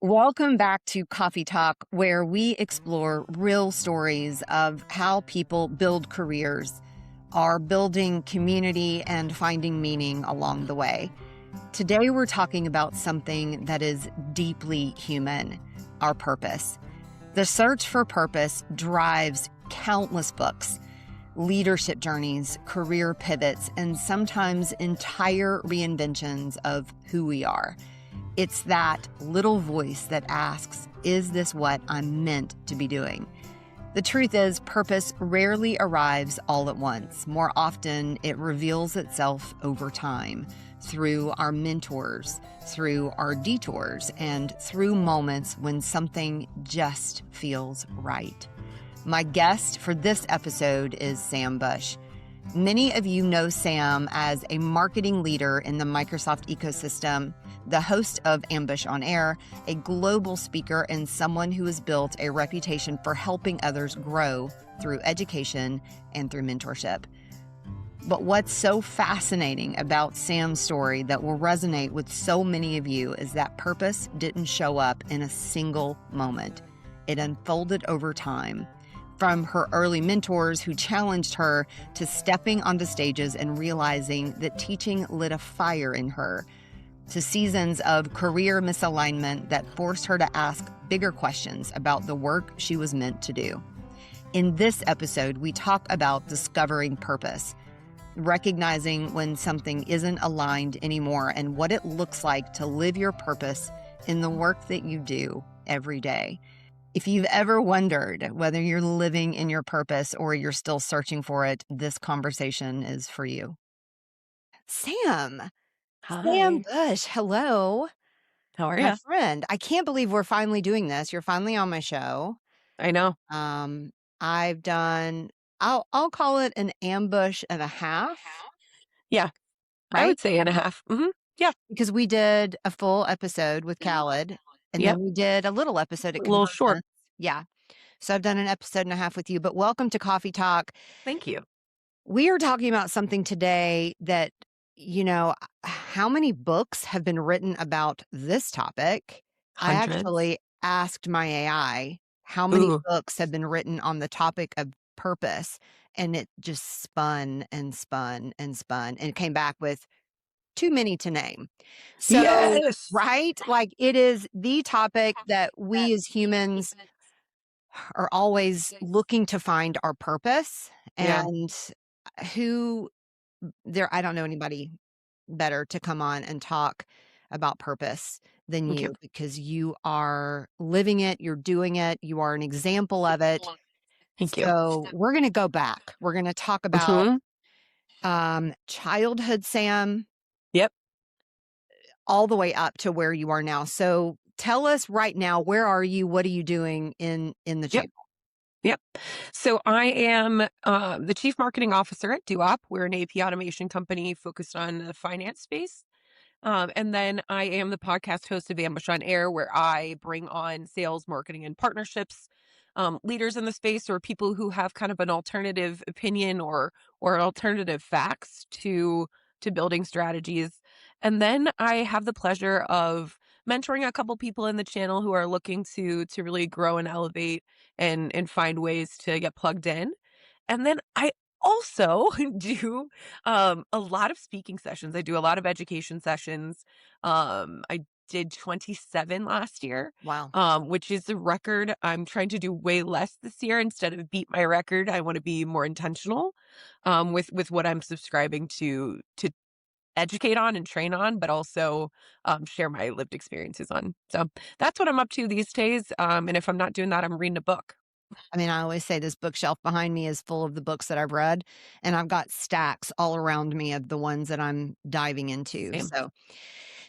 Welcome back to Coffee Talk, where we explore real stories of how people build careers, are building community, and finding meaning along the way. Today, we're talking about something that is deeply human, our purpose. The search for purpose drives countless books, leadership journeys, career pivots, and sometimes entire reinventions of who we are. It's that little voice that asks, is this what I'm meant to be doing? The truth is, purpose rarely arrives all at once. More often, it reveals itself over time through our mentors, through our detours, and through moments when something just feels right. My guest for this episode is Sam Bush. Many of you know Sam as a marketing leader in the Microsoft ecosystem, the host of Ambush on Air, a global speaker, and someone who has built a reputation for helping others grow through education and through mentorship. But what's so fascinating about Sam's story that will resonate with so many of you is that purpose didn't show up in a single moment. It unfolded over time. From her early mentors who challenged her to stepping onto stages and realizing that teaching lit a fire in her, to seasons of career misalignment that forced her to ask bigger questions about the work she was meant to do. In this episode, we talk about discovering purpose, recognizing when something isn't aligned anymore, and what it looks like to live your purpose in the work that you do every day. If you've ever wondered whether you're living in your purpose or you're still searching for it, this conversation is for you. Sam Hi. Bush, hello, How are my you? friend. I can't believe we're finally doing this. You're finally on my show. I know. Um, I've done, I'll call it an ambush and a half, Yeah, I right? would say and a half. Yeah. Because we did a full episode with Khaled, and then Yep. we did a little episode A at little short. Convergence. Yeah. So I've done an episode and a half with you, but welcome to Coffee Talk. Thank you. We are talking about something today that, how many books have been written about this topic? I Hundreds. actually asked my AI how many Ooh. books have been written on the topic of purpose, and it just spun and spun and spun and came back with too many to name. So, Yes. right? Like it is the topic that we as humans are always looking to find our purpose, Yeah. and who there I don't know anybody better to come on and talk about purpose than Thank you. you, because you are living it, you're doing it, you are an example of it. Thank you. So we're going to go back. We're going to talk about hmm childhood Sam Yep. all the way up to where you are now. So tell us right now, where are you? What are you doing in the Yep. channel? Yep. So I am the chief marketing officer at Duop. We're an AP automation company focused on the finance space. And then I am the podcast host of Ambush on Air, where I bring on sales, marketing, and partnerships leaders in the space, or people who have kind of an alternative opinion or alternative facts to building strategies. And then I have the pleasure of mentoring a couple people in the channel who are looking to really grow and elevate and find ways to get plugged in. And then I also do a lot of speaking sessions. I do a lot of education sessions. I did 27 last year, Wow. which is the record. I'm trying to do way less this year instead of beat my record. I want to be more intentional with what I'm subscribing to educate on and train on, but also share my lived experiences on. So that's what I'm up to these days. And if I'm not doing that, I'm reading a book. I mean, I always say this bookshelf behind me is full of the books that I've read, and I've got stacks all around me of the ones that I'm diving into. Same,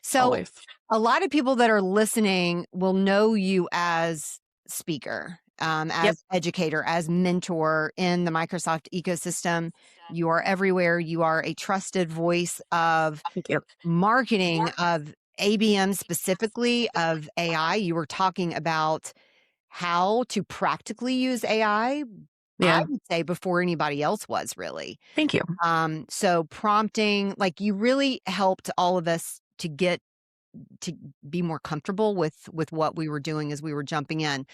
So always. a lot of people that are listening will know you as speaker, Yep. as educator, as mentor in the Microsoft ecosystem. You are everywhere. You are a trusted voice of Thank you. marketing, of ABM specifically, of AI. You were talking about how to practically use AI, I Yeah. would say before anybody else was really. Thank you. So prompting, like you really helped all of us to get to be more comfortable with what we were doing as we were jumping in.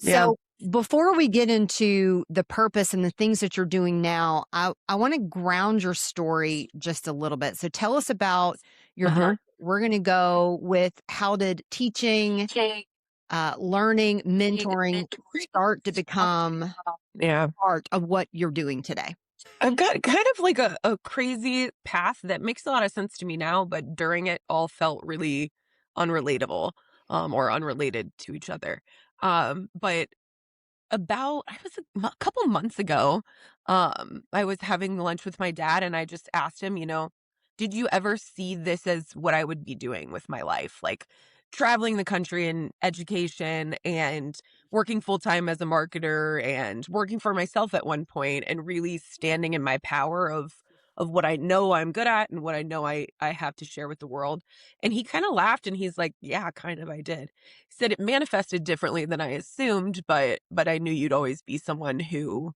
Yeah. So before we get into the purpose and the things that you're doing now, I want to ground your story just a little bit. So tell us about your journey. Uh-huh. We're going to go with how did teaching, learning, mentoring start to become Yeah. part of what you're doing today? I've got kind of like a crazy path that makes a lot of sense to me now, but during it all felt really unrelatable, or unrelated to each other. But about I was a couple months ago, I was having lunch with my dad and I just asked him, "Did you ever see this as what I would be doing with my life? Like traveling the country in education and working full time as a marketer and working for myself at one point and really standing in my power of what I know I'm good at and what I know I have to share with the world." And he kind of laughed and he's like, "Yeah, kind of I did." Said it manifested differently than I assumed, but I knew you'd always be someone who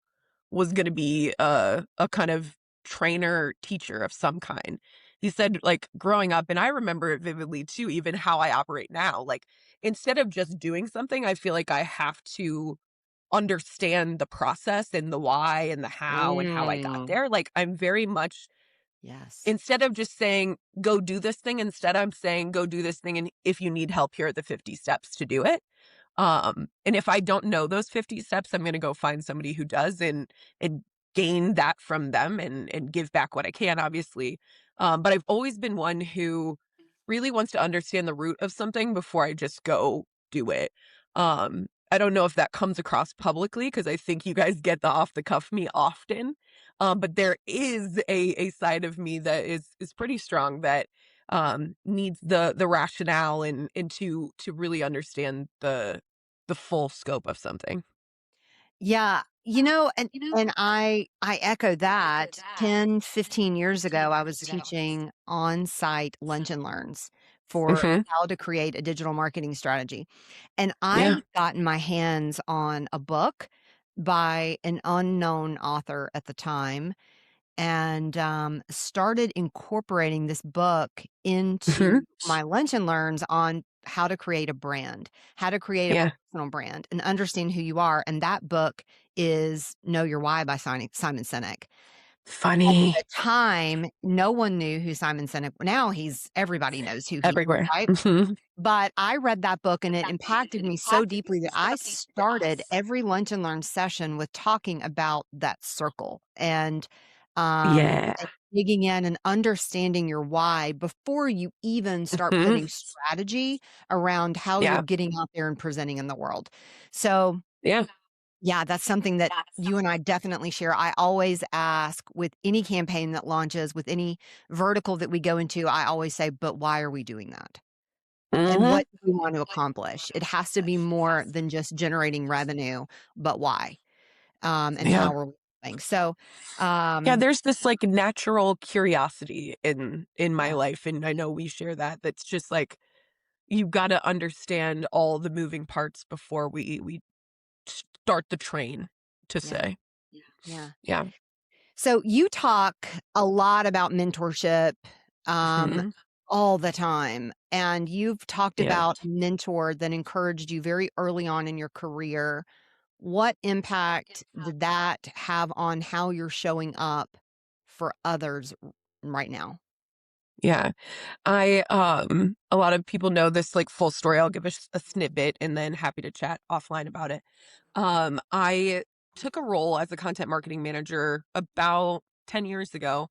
was gonna be a kind of trainer, teacher of some kind. He said, like, growing up, and I remember it vividly too, even how I operate now, like, instead of just doing something, I feel like I have to understand the process and the why and the how and how I got Mm, there. Like, I'm very much yes. instead of just saying, "Go do this thing," instead I'm saying, "Go do this thing, and if you need help, here are the 50 steps to do it." And if I don't know those 50 steps, I'm gonna go find somebody who does and gain that from them and give back what I can, obviously. But I've always been one who really wants to understand the root of something before I just go do it. I don't know if that comes across publicly because I think you guys get the off the cuff me often. But there is a side of me that is pretty strong that needs the rationale and to really understand the full scope of something. Yeah, and I echo that. 10, 15 years ago, I was teaching on-site lunch and learns for Mhm. how to create a digital marketing strategy. And I Yeah. had gotten my hands on a book by an unknown author at the time and started incorporating this book into Mhm. my lunch and learns on how to create a brand, how to create a Yeah. personal brand, and understand who you are. And that book is Know Your Why by Simon Sinek. At Funny. the time, no one knew who Simon Sinek. Now everybody knows who he is, Everywhere. right? Mhm. But I read that book and it impacted me so deeply that I started every lunch and learn session with talking about that circle Yeah. and digging in and understanding your why before you even start Mhm. putting strategy around how you're Yeah. getting out there and presenting in the world. So, Yeah. yeah, that's something that you and I definitely share. I always ask with any campaign that launches, with any vertical that we go into, I always say, but why are we doing that? And Mhm. what do we want to accomplish? It has to be more than just generating revenue, but why? And Yeah. how we're living. So, Yeah, um, there's this, like, natural curiosity in my yeah, life, and I know we share that, that's just, like, you gotta understand all the moving parts before we start the train, to yeah, say. yeah. Yeah. So you talk a lot about mentorship, um, Mhm. all the time, and you've talked Yeah. about a mentor that encouraged you very early on in your career. What impact did that have on how you're showing up for others right now? Yeah. A lot of people know this, like, full story. I'll give a snippet and then happy to chat offline about it. I took a role as a content marketing manager about 10 years ago,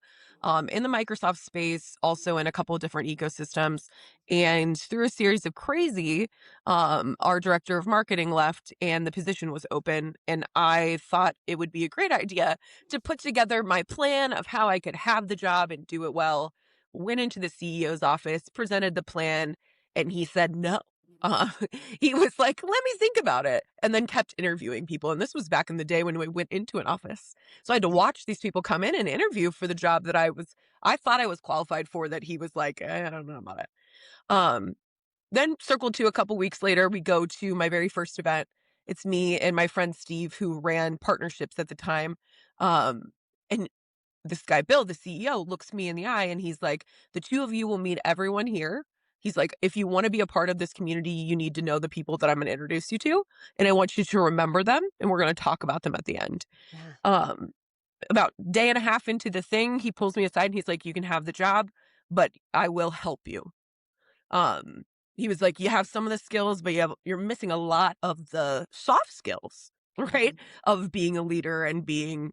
in the Microsoft space, also in a couple of different ecosystems. And through a series of crazy, our director of marketing left and the position was open. And I thought it would be a great idea to put together my plan of how I could have the job and do it well. Went into the CEO's office, presented the plan, and he said no. Uh, he was like, "Let me think about it," and then kept interviewing people, and this was back in the day when we went into an office. So I had to Yeah. watch these people come in and interview for the job that I thought I was qualified for, that he was like, I don't know about it." Um, then circle to a couple weeks later, we go to my very first event. It's me and my friend Steve, who ran partnerships at the time. And this guy, Bill, the CEO, looks me in the eye and he's like, "The two of you will meet everyone here. He's like, if you want to be a part of this community, you need to know the people that I'm going to introduce you to. And I want you to remember them. And we're going to talk about them at the end. Yeah. Um, about day and a half into the thing, he pulls me aside and he's like, you can have the job, but I will help you. Um, he was like, "You have some of the skills, but you're missing a lot of the soft skills, right? Mhm. Of being a leader and being,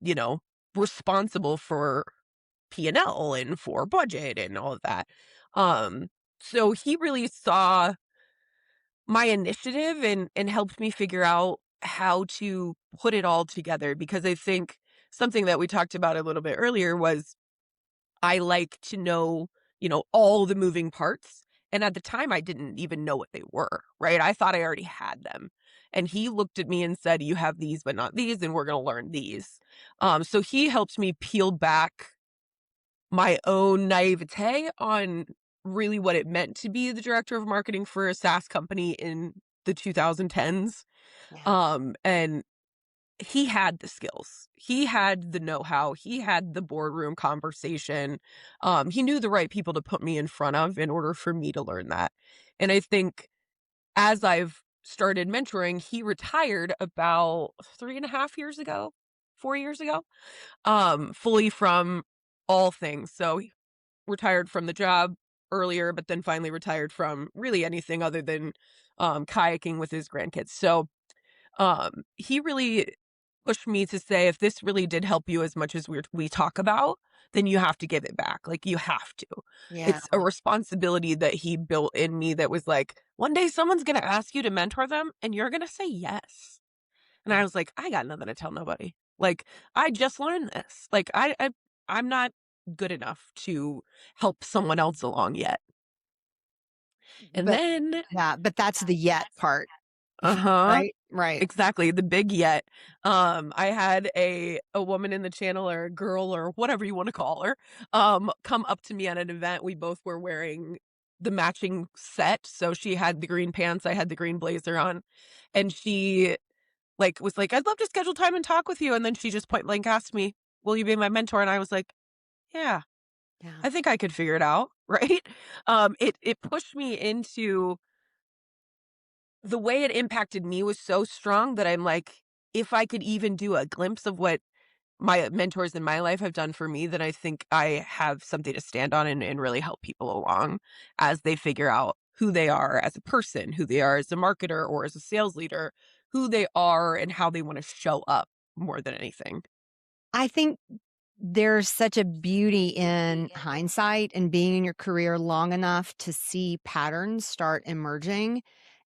you know, responsible for P&L and for budget and all of that." Um, so he really saw my initiative and helped me figure out how to put it all together because I think something that we talked about a little bit earlier was I like to know, all the moving parts. And at the time, I didn't even know what they were, right? I thought I already had them. And he looked at me and said, you have these, but not these, and we're going to learn these. So he helped me peel back my own naivete on really what it meant to be the director of marketing for a SaaS company in the 2010s. Yeah. And he had the skills. He had the know-how. He had the boardroom conversation. He knew the right people to put me in front of in order for me to learn that. And I think as I've started mentoring, he retired about 3.5 years ago, 4 years ago, fully from all things. So he retired from the job earlier, but then finally retired from really anything other than kayaking with his grandkids. So he really pushed me to say, if this really did help you as much as we talk about, then you have to give it back. Like you have to. Yeah. It's a responsibility that he built in me that was like, one day someone's going to ask you to mentor them and you're going to say yes. And I Yeah. was like, I got nothing to tell nobody. Like I just learned this. Like I'm not good enough to help someone else along yet. And But then, yeah, but that's the yet part, uh-huh. right? Right. Exactly, the big yet. I had a woman in the channel or a girl or whatever you wanna call her, come up to me at an event. We both were wearing the matching set, so she had the green pants, I had the green blazer on, and she, like, was like, "I'd love to schedule time and talk with you," and then she just point blank asked me, "Will you be my mentor?" And I was like, "Yeah, Yeah. I think I could figure it out," right? It pushed me into the way it impacted me was so strong that I'm like, if I could even do a glimpse of what my mentors in my life have done for me, then I think I have something to stand on and really help people along as they figure out who they are as a person, who they are as a marketer or as a sales leader, who they are and how they want to show up more than anything. I think there's such a beauty in hindsight and being in your career long enough to see patterns start emerging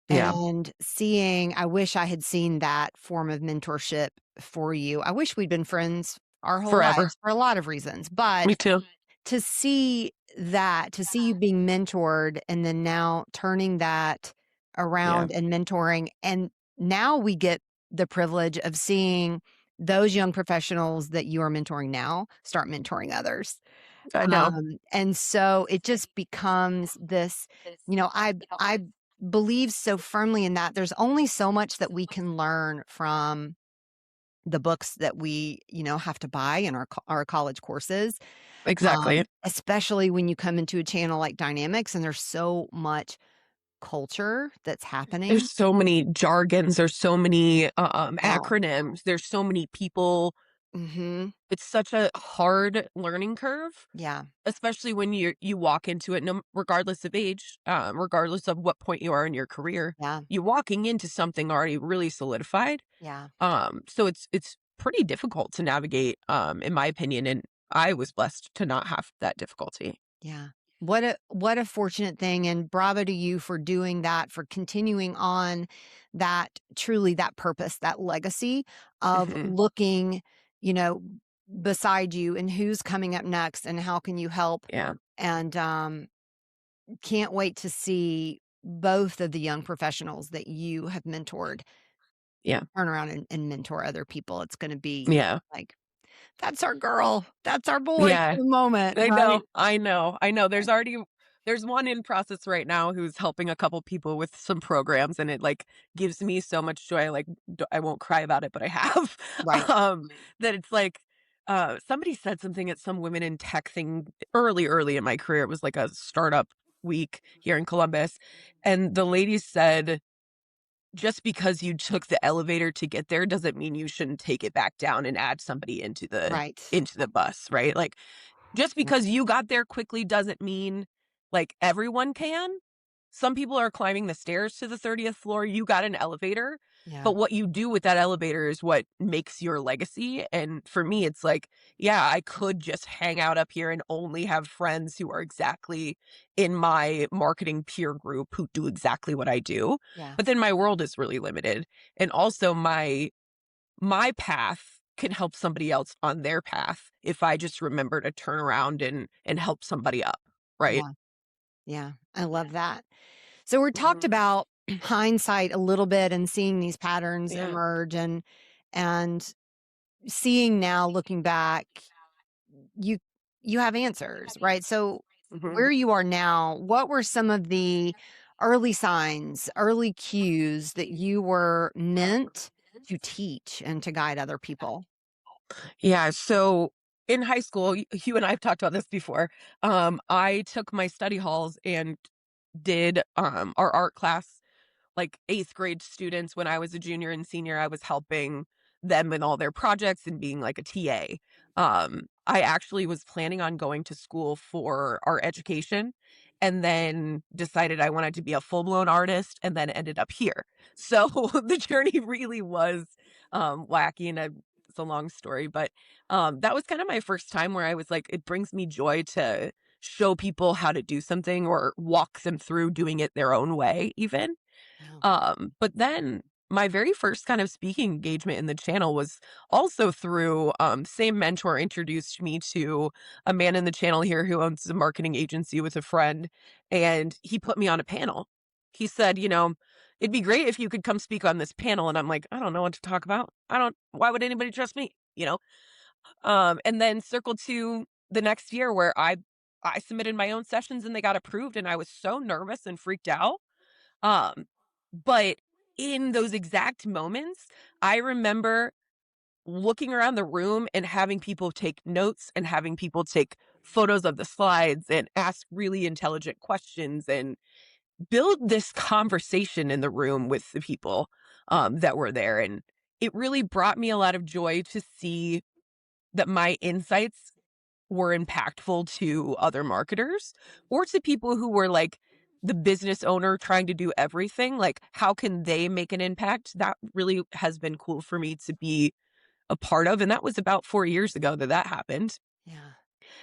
Yeah, and seeing. I wish I had seen that form of mentorship for you. I wish we'd been friends our whole forever. lives for a lot of reasons, but Me too. to see that, to see you being mentored and then now turning that Yeah, around and mentoring, and now we get the privilege of seeing those young professionals that you are mentoring now start mentoring others. I know. And so it just becomes this, I believe so firmly in that there's only so much that we can learn from the books that we, have to buy in our college courses, Exactly. especially when you come into a channel like Dynamics and there's so much culture that's happening. There's so many jargons, there's so many Oh, acronyms, there's so many people. mhm. It's such a hard learning curve, Yeah, especially when you walk into it, no regardless of age, regardless of what point you are in your career. yeah, You're walking into something already really solidified. yeah, So it's pretty difficult to navigate, in my opinion, and I was blessed to not have that difficulty. yeah. What a fortunate thing, and bravo to you for doing that, for continuing on that, truly that purpose, that legacy of Mhm. looking, you know, beside you and who's coming up next and how can you help, Yeah. and can't wait to see both of the young professionals that you have mentored Yeah. turn around and mentor other people. It's gonna be Yeah. like, "That's our girl. That's our boy for Yeah. the moment," I right? know, I know, I know. There's one in process right now who's helping a couple people with some programs, and it, like, gives me so much joy, like, I won't cry about it, but I have, Right. that it's like, somebody said something at some women in tech thing early in my career. It was like a startup week here in Columbus, and the lady said, just because you took the elevator to get there doesn't mean you shouldn't take it back down and add somebody Right. into the bus, right? Like, just Yeah. because you got there quickly doesn't mean, like, everyone can. Some people are climbing the stairs to the 30th floor, you got an elevator, Yeah. but what you do with that elevator is what makes your legacy, and for me, it's like, yeah, I could just hang out up here and only have friends who are exactly in my marketing peer group who do exactly what I do, Yeah. but then my world is really limited, and also my path can help somebody else on their path if I just remember to turn around and help somebody up, right? Yeah. Yeah. I love that. So we talked Mhm. about hindsight a little bit and seeing these patterns Yeah. emerge and seeing now looking back, you you have answers, right? So Mhm. where you are now, what were some of the early signs, early cues that you were meant to teach and to guide other people? Yeah, so in high school, you and I have talked about this before. I took my study halls and did our art class, like 8th grade students. When I was a junior and senior, I was helping them in all their projects and being like a TA. I actually was planning on going to school for art education and then decided I wanted to be a full-blown artist and then ended up here. So the journey really was wacky, and it's a long story, but that was kind of my first time where I was like, it brings me joy to show people how to do something or walk them through doing it their own way even. Yeah. But then my very first kind of speaking engagement in the channel was also through same mentor introduced me to a man in the channel here who owns a marketing agency with a friend, and he put me on a panel. He said, it'd be great if you could come speak on this panel. And I'm like, I don't know what to talk about. Why would anybody trust me? And then circle to the next year where I submitted my own sessions and they got approved, and I was so nervous and freaked out. Um, but in those exact moments, I remember looking around the room and having people take notes and having people take photos of the slides and ask really intelligent questions and build this conversation in the room with the people that were there. And it really brought me a lot of joy to see that my insights were impactful to other marketers or to people who were like the business owner trying to do everything. Like, how can they make an impact? That really has been cool for me to be a part of. And that was about 4 years ago that happened. Yeah.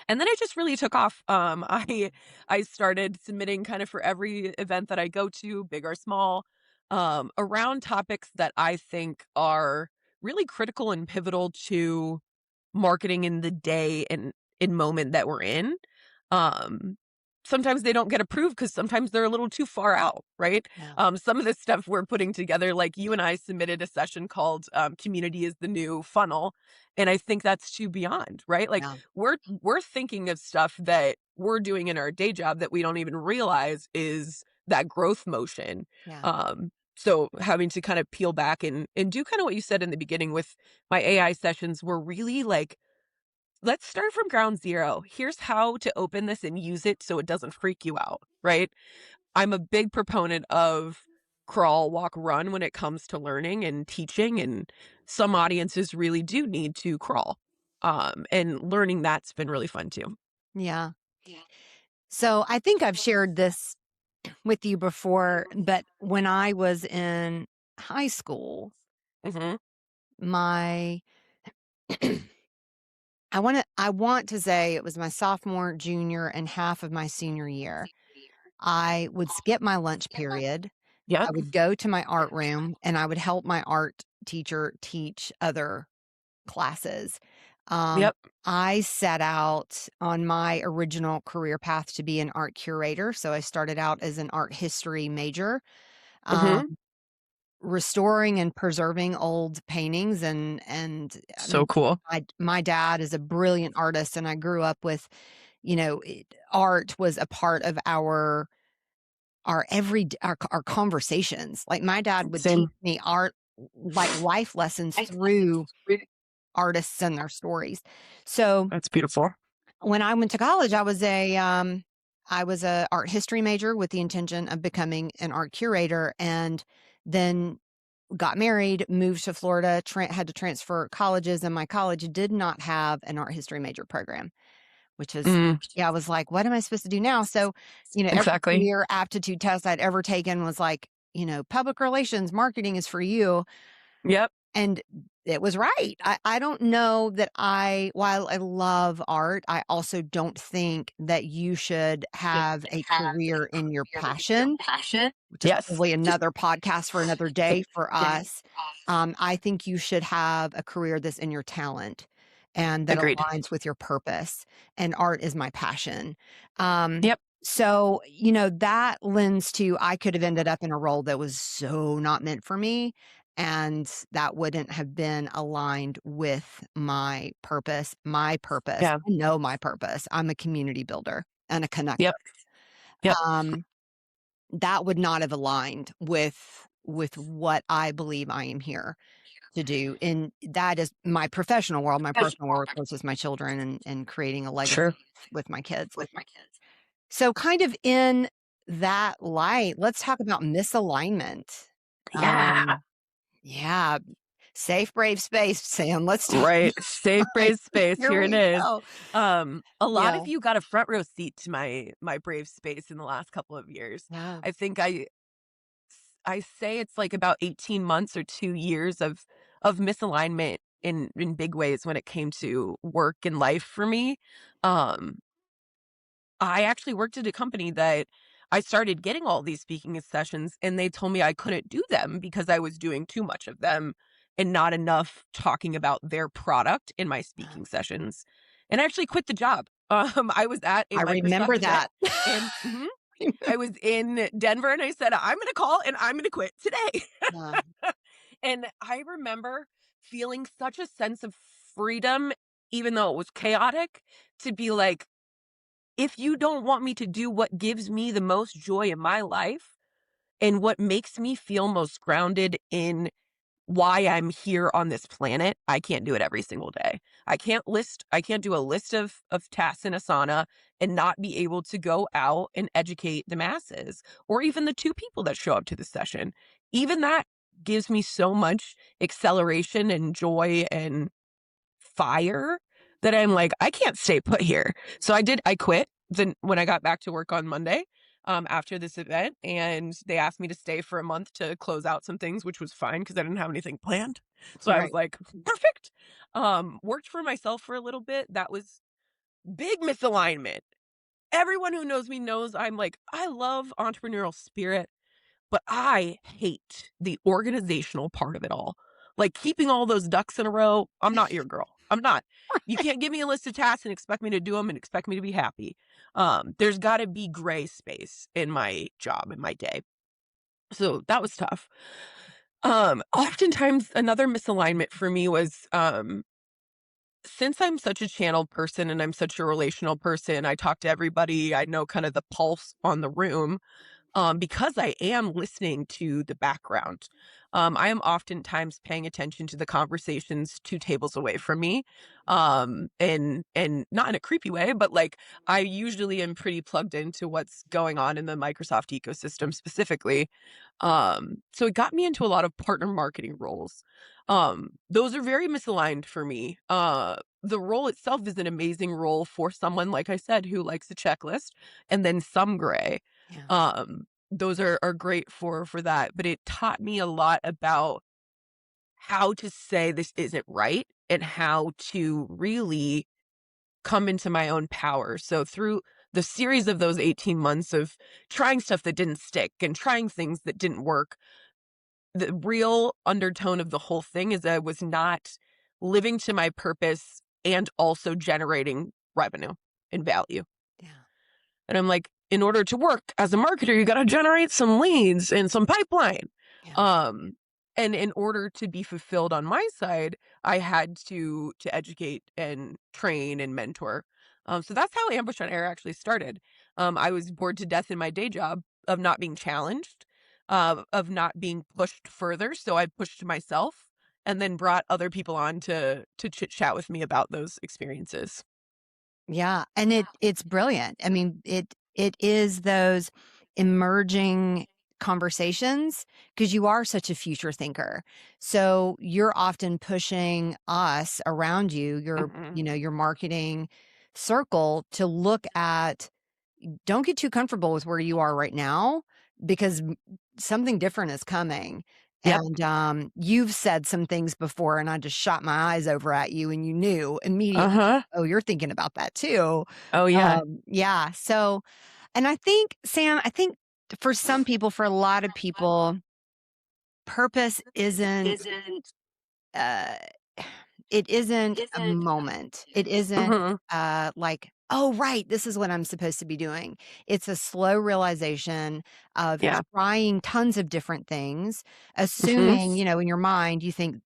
And then it just really took off. I started submitting kind of for every event that I go to, big or small, around topics that I think are really critical and pivotal to marketing in the day and in moment that we're in. Um, Sometimes they don't get approved because sometimes they're a little too far out, right? Yeah. Some of the stuff we're putting together, like you and I submitted a session called "Community is the New Funnel," and I think that's too beyond, right? Like Yeah. we're thinking of stuff that we're doing in our day job that we don't even realize is that growth motion. Yeah. So having to kind of peel back and do kind of what you said in the beginning with my AI sessions were really like, let's start from ground zero. Here's how to open this and use it so it doesn't freak you out, right? I'm a big proponent of crawl, walk, run when it comes to learning and teaching, and some audiences really do need to crawl. And learning that's been really fun too. Yeah. So I think I've shared this with you before, but when I was in high school, Mhm. my I want to say it was my sophomore, junior, and half of my senior year. I would skip my lunch period. I Yep. would go to my art room and I would help my art teacher teach other classes. Um, Yep. I set out on my original career path to be an art curator. So I started out as an art history major. Um, Mhm. restoring and preserving old paintings and I So mean cool. my dad is a brilliant artist and I grew up with, art was a part of our conversations. Like my dad would teach Same. me art like life lessons through artists and their stories. So That's beautiful. when I went to college, I was a art history major with the intention of becoming an art curator, and then got married, moved to Florida, had to transfer colleges, and my college did not have an art history major program, which is, Mm, yeah, I was like, what am I supposed to do now? So, every exactly. career aptitude test I'd ever taken was like, public relations, marketing is for you. Yep. And it was right. I don't know that while I love art, I also don't think that you should have a career in your passion, which is Yes. probably another podcast for another day for us. I think you should have a career that's in your talent and that Agreed. aligns with your purpose. And art is my passion. Um, Yep. so, that lends to I could have ended up in a role that was so not meant for me. And that wouldn't have been aligned with my purpose. My purpose. Yeah. I know my purpose. I'm a community builder and a connector. Yep. Yep. Um, that would not have aligned with what I believe I am here to do. And that is my professional world. My personal world, of course, is my children and creating a legacy Sure. with my kids. So kind of in that light, let's talk about misalignment. Yeah. Yeah, safe, brave space, Sam. Let's talk. Right. Safe Like, brave space. here Here it we is. go. A lot Yeah, of you got a front row seat to my brave space in the last couple of years. yeah. I think I say it's like about 18 months or 2 years of misalignment in big ways when it came to work and life for me. Um, I actually worked at a company that I started getting all these speaking sessions, and they told me I couldn't do them because I was doing too much of them and not enough talking about their product in my speaking sessions. And I actually quit the job. I was at a I remember Microsoft event that. and I was in Denver and I said, I'm going to call and I'm going to quit today. Yeah, And I remember feeling such a sense of freedom, even though it was chaotic, to be like, if you don't want me to do what gives me the most joy in my life and what makes me feel most grounded in why I'm here on this planet, I can't do it every single day. I can't do a list of tasks in Asana and not be able to go out and educate the masses or even the two people that show up to the session. Even that gives me so much acceleration and joy and fire that I'm like, I can't stay put here. So I quit then when I got back to work on Monday after this event, and they asked me to stay for a month to close out some things, which was fine because I didn't have anything planned. So I was right. like, perfect. Worked for myself for a little bit. That was big misalignment. Everyone who knows me knows I'm like, I love entrepreneurial spirit. But I hate the organizational part of it all. Like keeping all those ducks in a row, I'm not your girl. I'm not. You can't give me a list of tasks and expect me to do them and expect me to be happy. There's got to be gray space in my job, in my day. So that was tough. Oftentimes another misalignment for me was since I'm such a channeled person and I'm such a relational person, I talk to everybody. I know kind of the pulse on the room because I am listening to the background. I am oftentimes paying attention to the conversations 2 tables away from me, and not in a creepy way, but like I usually am pretty plugged into what's going on in the Microsoft ecosystem specifically. So it got me into a lot of partner marketing roles. Those are very misaligned for me. The role itself is an amazing role for someone, like I said, who likes a checklist and then some gray. Yeah, Those are great for that, but it taught me a lot about how to say this isn't right and how to really come into my own power. So through the series of those 18 months of trying stuff that didn't stick and trying things that didn't work, the real undertone of the whole thing is that I was not living to my purpose and also generating revenue and value. yeah, And I'm like, in order to work as a marketer, you got to generate some leads and some pipeline. yeah, Um, and in order to be fulfilled on my side, I had to educate and train and mentor. So that's how Ambush on Air actually started. I was bored to death in my day job of not being challenged, of not being pushed further. So I pushed myself and then brought other people on to chit chat with me about those experiences. yeah. And it's brilliant. I mean, It is those emerging conversations because you are such a future thinker. So you're often pushing us around you, Mhm. your marketing circle to look at, don't get too comfortable with where you are right now because something different is coming. Yep. And you've said some things before, and I just shot my eyes over at you, and you knew immediately, Uh-huh. oh, you're thinking about that too. Oh, yeah. Yeah. So, and I think, Sam, I think for some people, for a lot of people, purpose isn't, uh, it isn't a moment. It isn't Mhm. like, oh, right, this is what I'm supposed to be doing. It's a slow realization of Yeah. trying tons of different things, Mhm. assuming, in your mind, you think,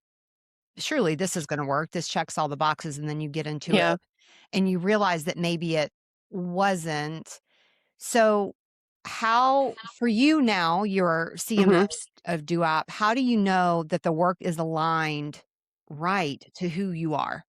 surely this is going to work. This checks all the boxes. And then you get into Yeah. it and you realize that maybe it wasn't. So, how, for you now, you're CMO Mhm. of Duop, how do you know that the work is aligned right to who you are?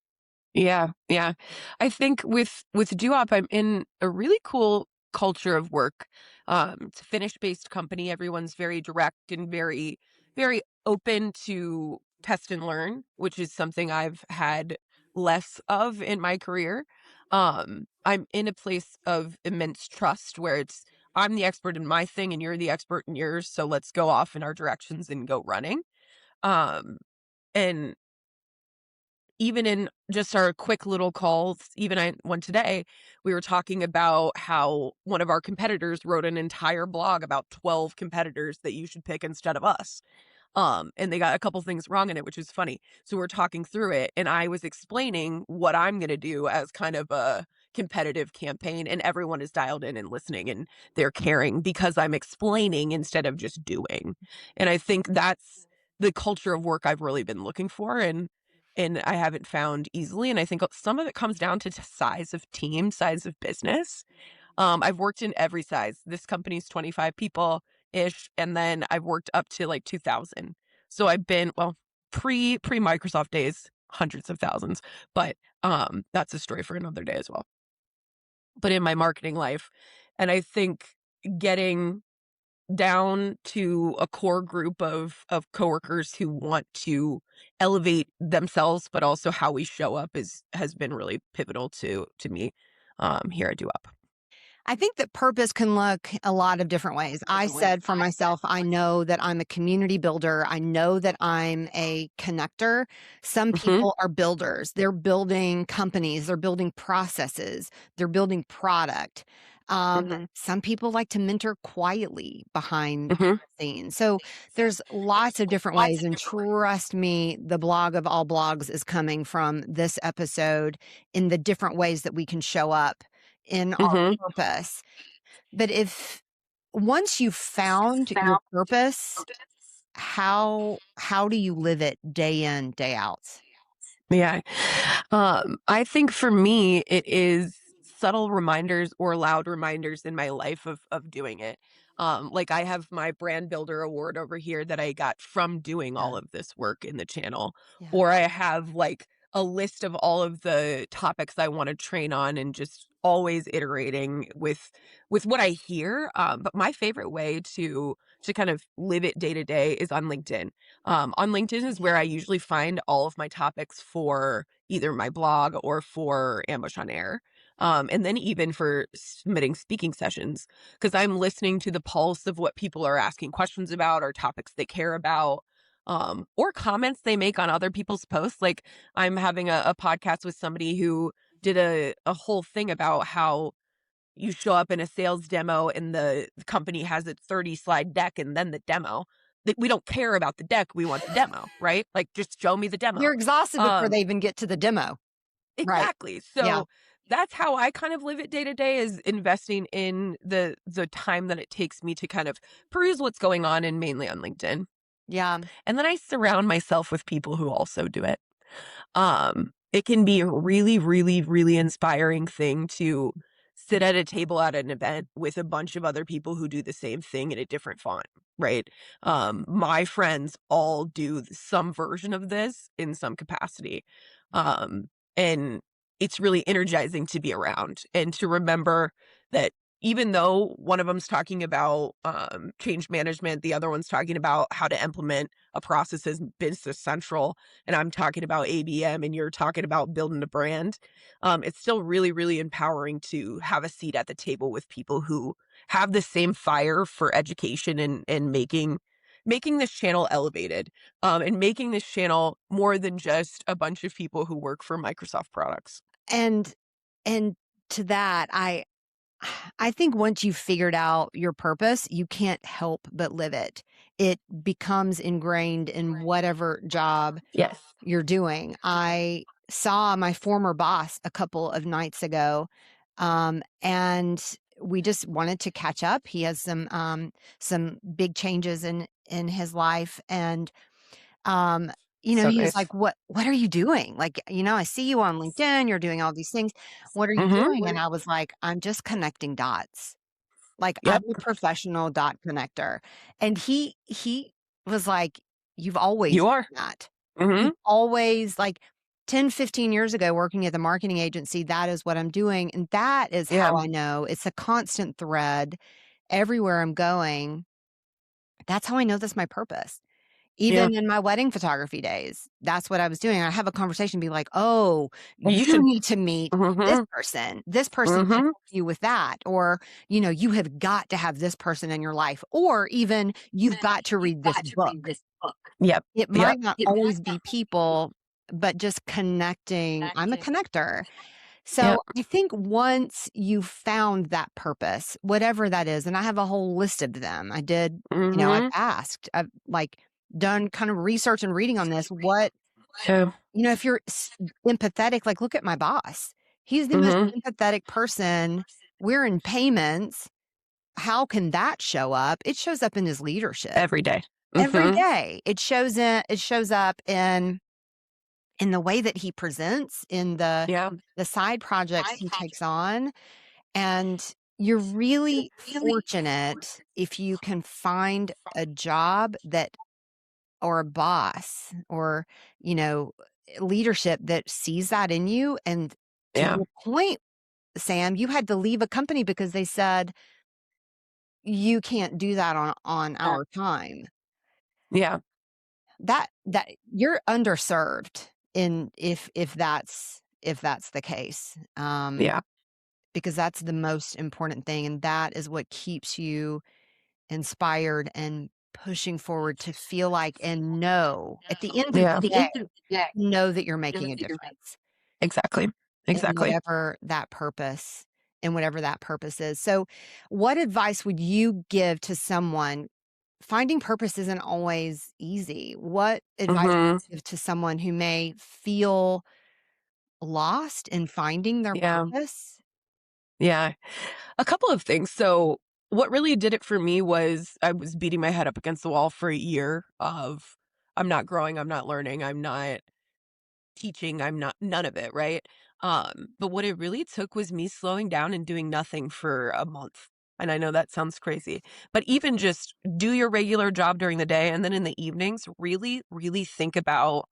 Yeah, yeah. I think with Duop, I'm in a really cool culture of work. It's a Finnish-based company. Everyone's very direct and very, very open to test and learn, which is something I've had less of in my career. I'm in a place of immense trust where it's I'm the expert in my thing and you're the expert in yours, so let's go off in our directions and go running. Um, and even in just our quick little calls, even one today, we were talking about how one of our competitors wrote an entire blog about 12 competitors that you should pick instead of us. And they got a couple things wrong in it, which is funny. So we're talking through it, and I was explaining what I'm going to do as kind of a competitive campaign, and everyone is dialed in and listening, and they're caring because I'm explaining instead of just doing. And I think that's the culture of work I've really been looking for, and I haven't found easily. And I think some of it comes down to size of team, size of business. I've worked in every size. This company's 25 people ish, and then I've worked up to like 2,000. So I've been pre Microsoft days, hundreds of thousands, but that's a story for another day as well. But in my marketing life, and I think getting down to a core group of coworkers who want to elevate themselves, but also how we show up is has been really pivotal to me here at DoUp. I think that purpose can look a lot of different ways. I said for myself, I know that I'm a community builder. I know that I'm a connector. Some Mhm. people are builders. They're building companies, they're building processes, they're building product. Mhm. Some people like to mentor quietly behind Mhm. the scenes. So there's lots of different ways. And trust me, the blog of all blogs is coming from this episode in the different ways that we can show up in our Mhm. purpose. But if once you've found your purpose, how do you live it day in, day out? Yeah. I think for me, it is subtle reminders or loud reminders in my life of doing it. Like I have my brand builder award over here that I got from doing Yeah. all of this work in the channel, Yeah. or I have like a list of all of the topics I want to train on and just always iterating with what I hear. But my favorite way to kind of live it day to day is on LinkedIn. On LinkedIn is where I usually find all of my topics for either my blog or for Ambush on Air. And then even for submitting speaking sessions, because I'm listening to the pulse of what people are asking questions about or topics they care about, or comments they make on other people's posts. Like I'm having a podcast with somebody who did a whole thing about how you show up in a sales demo and the company has a 30 slide deck and then the demo. That we don't care about the deck, we want the demo, right? Like just show me the demo. You're exhausted before Um, they even get to the demo. Right. exactly. Yeah. So that's how I kind of live it day to day is investing in the time that it takes me to kind of peruse what's going on and mainly on LinkedIn. Yeah. And then I surround myself with people who also do it. It can be a really, really, really inspiring thing to sit at a table at an event with a bunch of other people who do the same thing in a different font, right? My friends all do some version of this in some capacity. Um, and it's really energizing to be around and to remember that even though one of them's talking about change management, the other one's talking about how to implement a process as business central, and I'm talking about ABM, and you're talking about building a brand. It's still really, really empowering to have a seat at the table with people who have the same fire for education and making this channel elevated, and making this channel more than just a bunch of people who work for Microsoft products. And and to that, I think once you've figured out your purpose, you can't help but live it. It becomes ingrained in whatever job Yes. you're doing. I saw my former boss a couple of nights ago, and we just wanted to catch up. He has some big changes in his life, and um, So he was nice. like, "What are you doing? Like, I see you on LinkedIn. You're doing all these things. What are you Mhm. doing?" And I was like, "I'm just connecting dots." Like, I'm Yep. a professional dot connector. And he was like, "You've always You are. done that. You've Mhm. always like 10, 15 years ago working at the marketing agency, that is what I'm doing." And that is Yeah. how I know it's a constant thread everywhere I'm going. That's how I know that's my purpose. Yeah. Even in my wedding photography days, that's what I was doing. I have a conversation, be like, "Oh, You you should. need to meet this Mhm. person. This person can Mhm. help you with that." Or, "You have got to have this person in your life." Or even, "You've got to read this book." Yep. It Yep. might not always be people, but just connecting. I'm a connector. Yep. So I think once you've found that purpose, whatever that is, and I have a whole list of them. I did, I've Mhm. asked, I've like done kind of research and reading on this. Yeah. If you're empathetic, like look at my boss. He's the most Mhm. empathetic person. We're in payments. How can that show up? It shows up in his leadership Every day. every Mhm. day. It shows up in the way that he presents, in Yeah. the side projects he takes on. And you're really fortunate if you can find a job that, or a boss, or, you know, leadership that sees that in you. And to Yeah. your point, Sam, you had to leave a company because they said, "You can't do that on our time." Yeah. That you're underserved, in if that's the case. Yeah. Because that's the most important thing, and that is what keeps you inspired and pushing forward to feel like, and know at the end of the Yeah. day, know that you're making a difference Exactly. in Exactly. whatever that purpose is. So, what advice would you give to someone? Finding purpose isn't always easy. What advice would Mhm. you give to someone who may feel lost in finding their Yeah. purpose? Yeah. A couple of things. So, what really did it for me was I was beating my head up against the wall for a year of I'm not growing, I'm not learning, I'm not teaching, I'm not none of it, right? But what it really took was me slowing down and doing nothing for a month. And I know that sounds crazy, but even just do your regular job during the day and then in the evenings, really, really think about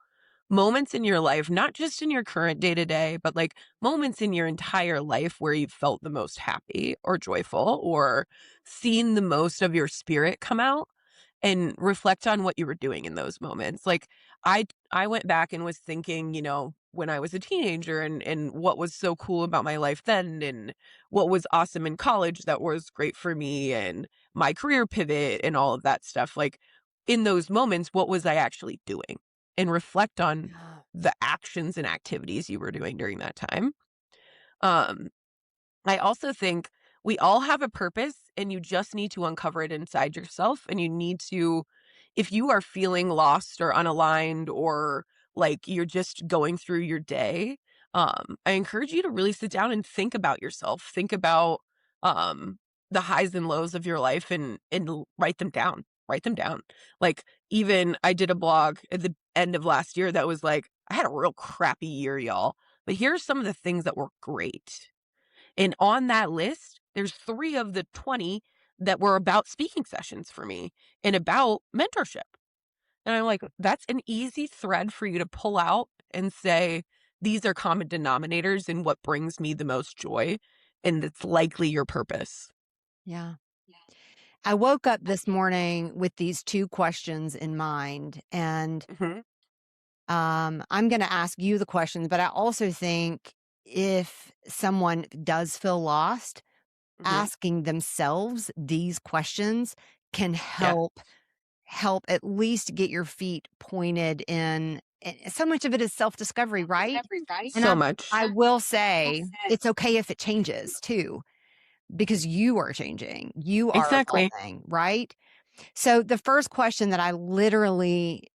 moments in your life, not just in your current day to day, but like moments in your entire life where you've felt the most happy or joyful or seen the most of your spirit come out and reflect on what you were doing in those moments. Like I went back and was thinking, when I was a teenager and what was so cool about my life then and what was awesome in college that was great for me and my career pivot and all of that stuff. Like in those moments, what was I actually doing? And reflect on Yeah. the actions and activities you were doing during that time. Um I also think we all have a purpose and you just need to uncover it inside yourself. And you need to, if you are feeling lost or unaligned or like you're just going through your day, I encourage you to really sit down and think about yourself. Think about um, the highs and lows of your life and write them down. Write them down. Like, even I did a blog at the end of last year that was like, I had a real crappy year, y'all. But here's some of the things that were great, and on that list, there's 3 of the 20 that were about speaking sessions for me and about mentorship. And I'm like, that's an easy thread for you to pull out and say, these are common denominators in what brings me the most joy. And it's likely your purpose. Yeah. I woke up this morning with these two questions in mind, and Hmm. I'm going to ask you the questions, but I also think if someone does feel lost, Hmm. asking themselves these questions can Yeah. help at least get your feet pointed in. And so much of it is self-discovery, right? And So much. I will say it's okay if it changes too, because you are changing. You are Exactly. evolving, right? So the first question that I literally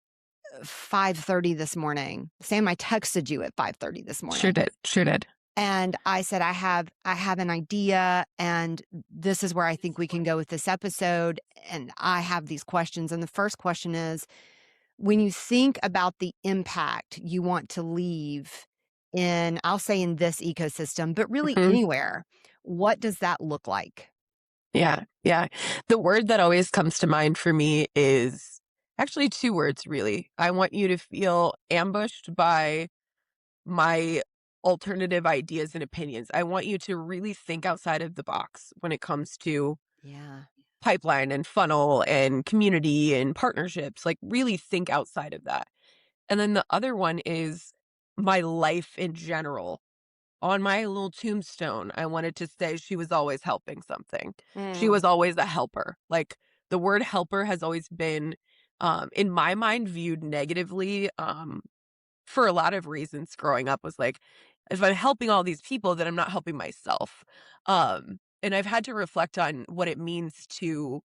5:30 this morning, Sam, I texted you at 5:30 this Sure morning. did. Sure did. And I said, I have an idea, and this is where I think we can go with this episode. And I have these questions. And the first question is, when you think about the impact you want to leave in, I'll say in this ecosystem, but really Hmm. anywhere, what does that look like? Yeah. Yeah. The word that always comes to mind for me is actually two words, really. I want you to feel ambushed by my alternative ideas and opinions. I want you to really think outside of the box when it comes to Yeah. pipeline and funnel and community and partnerships. Like, really think outside of that. And then the other one is my life in general. On my little tombstone, I wanted to say she was always helping something. She Mm, was always a helper. Like, the word helper has always been, in my mind, viewed negatively. For a lot of reasons growing up was like, if I'm helping all these people, then I'm not helping myself. And I've had to reflect on what it means to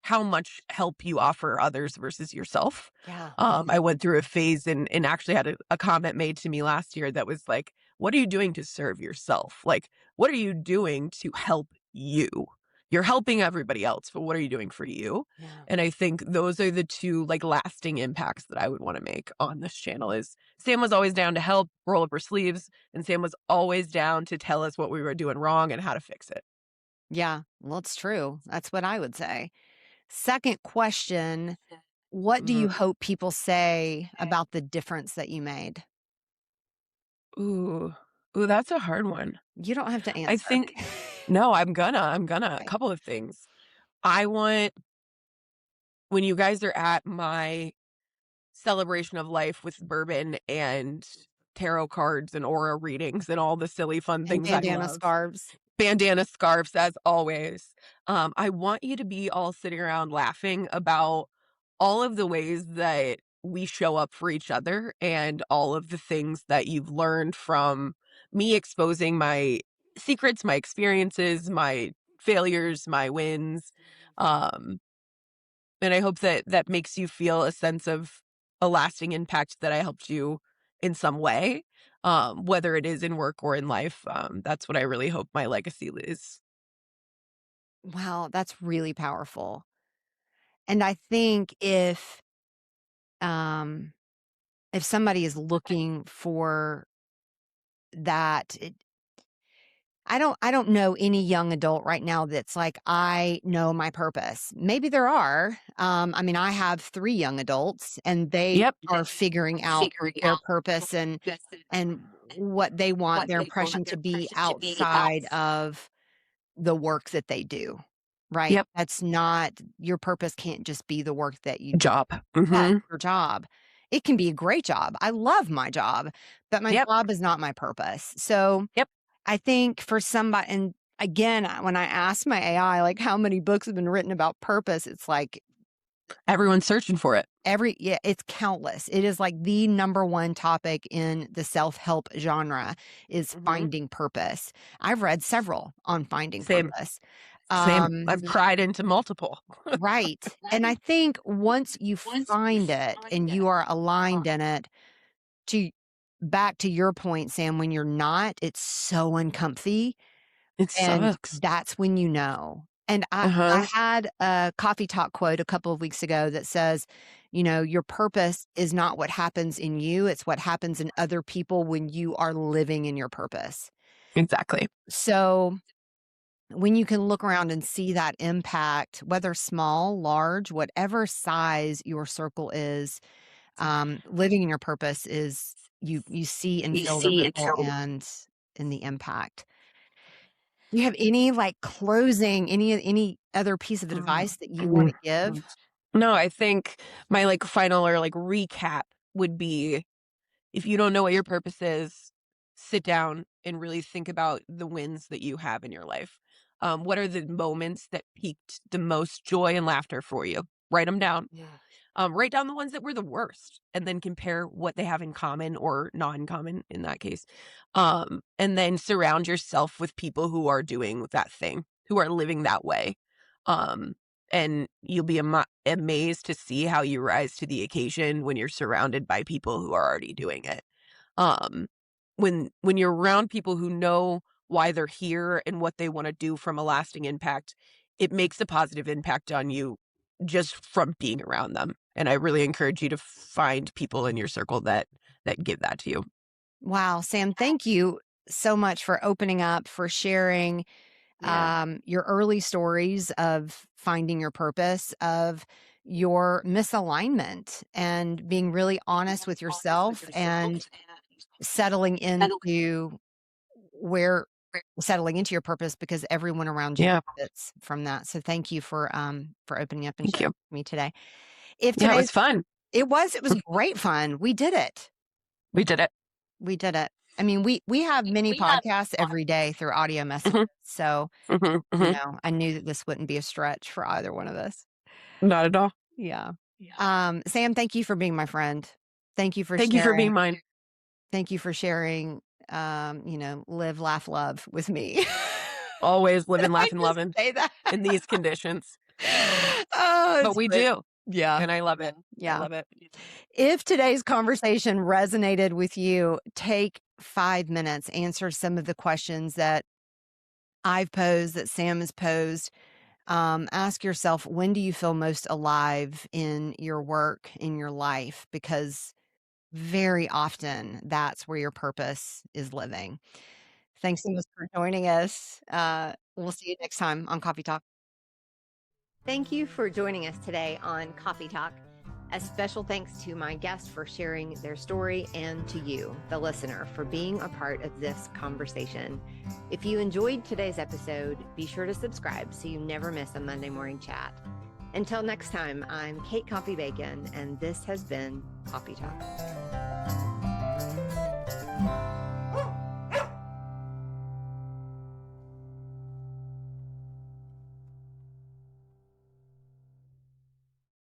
how much help you offer others versus yourself. yeah. I went through a phase and actually had a comment made to me last year that was like, what are you doing to serve yourself? Like, what are you doing to help you? You're helping everybody else, but what are you doing for you? Yeah. And I think those are the two like lasting impacts that I would want to make on this channel is Sam was always down to help, roll up her sleeves, and Sam was always down to tell us what we were doing wrong and how to fix it. Yeah. Well, it's true. That's what I would say. Second question, what do you Mhm. hope people say about the difference that you made? Ooh. Ooh, that's a hard one. You don't have to I answer. think no, I'm gonna. A Okay. couple of things. I want when you guys are at my celebration of life with bourbon and tarot cards and aura readings and all the silly fun And things I bandana love. scarves. Bandana scarves as always. I want you to be all sitting around laughing about all of the ways that we show up for each other and all of the things that you've learned from me exposing my secrets, my experiences, my failures, my wins. Um, and I hope that that makes you feel a sense of a lasting impact that I helped you in some way, whether it is in work or in life. That's what I really hope my legacy is. Wow, that's really powerful. And I think um if somebody is looking for that, I don't know any young adult right now that's like, I know my purpose. Maybe there are. I mean, I have 3 young adults, and they Yep. are figuring out their purpose and what they want their impression to be outside of the work that they do, right? Yep. That's not your purpose can't just be the work that you do. Job. Yes, Mhm. your job. It can be a great job. I love my job, but my Yep. job is not my purpose. So, Yep. I think for somebody, and again, when I ask my AI, like, how many books have been written about purpose, it's like Everyone's searching for it. yeah, it's countless. It is like the number one topic in the self-help genre is Mhm. finding purpose. I've read several on finding Same. purpose. Same. Um, I've cried into multiple. right. And I think once you find it and you are aligned in it, to back to your point, Sam, when you're not, it's so uncomfy. It And sucks. that's when you know. And I Uh-huh. had a Coffee Talk quote a couple of weeks ago that says, your purpose is not what happens in you, it's what happens in other people when you are living in your purpose. Exactly. So when you can look around and see that impact, whether small, large, whatever size your circle is, living in your purpose is you see and feel the ripple and in the impact. Do you have any like closing, any other piece of advice that you want to give? No, I think my like final or like recap would be, if you don't know what your purpose is, sit down and really think about the wins that you have in your life. What are the moments that piqued the most joy and laughter for you? Write them down. Yeah. Write down the ones that were the worst and then compare what they have in common or not in common in that case. And then surround yourself with people who are doing that thing, who are living that way. Um, and you'll be amazed to see how you rise to the occasion when you're surrounded by people who are already doing it. Um, when you're around people who know why they're here and what they want to do from a lasting impact, it makes a positive impact on you just from being around them. And I really encourage you to find people in your circle that give that to you. Wow, Sam, thank you so much for opening up, for sharing your early stories of finding your purpose, of your misalignment, and being really honest with yourself and settling into where settling into your purpose because everyone around you Yeah. benefits from that. So thank you for opening up and Thank sharing you. with me today. If Yeah, it today's was fun. it was great fun. We did it. We did it. We did it. I mean, we have many podcasts every day through audio messages. Hmm. So, Hmm. I knew that this wouldn't be a stretch for either one of us. Not at all. Yeah. Sam, thank you for being my friend. Thank you for Thank you for sharing. being mine. Thank you for sharing, live, laugh, love with me. Always Did living, I laughing, just loving say that? in these conditions. Oh, But it's we great. do. Yeah. And I love it. I Yeah. love it. If today's conversation resonated with you, take 5 minutes, answer some of the questions that I've posed, that Sam has posed. Ask yourself, when do you feel most alive in your work, in your life? Because very often that's where your purpose is living. Thanks so much for joining us. We'll see you next time on Coffee Talk. Thank you for joining us today on Coffee Talk. A special thanks to my guests for sharing their story and to you, the listener, for being a part of this conversation. If you enjoyed today's episode, be sure to subscribe so you never miss a Monday morning chat. Until next time, I'm Kate Coffey Bacon, and this has been Coffee Talk.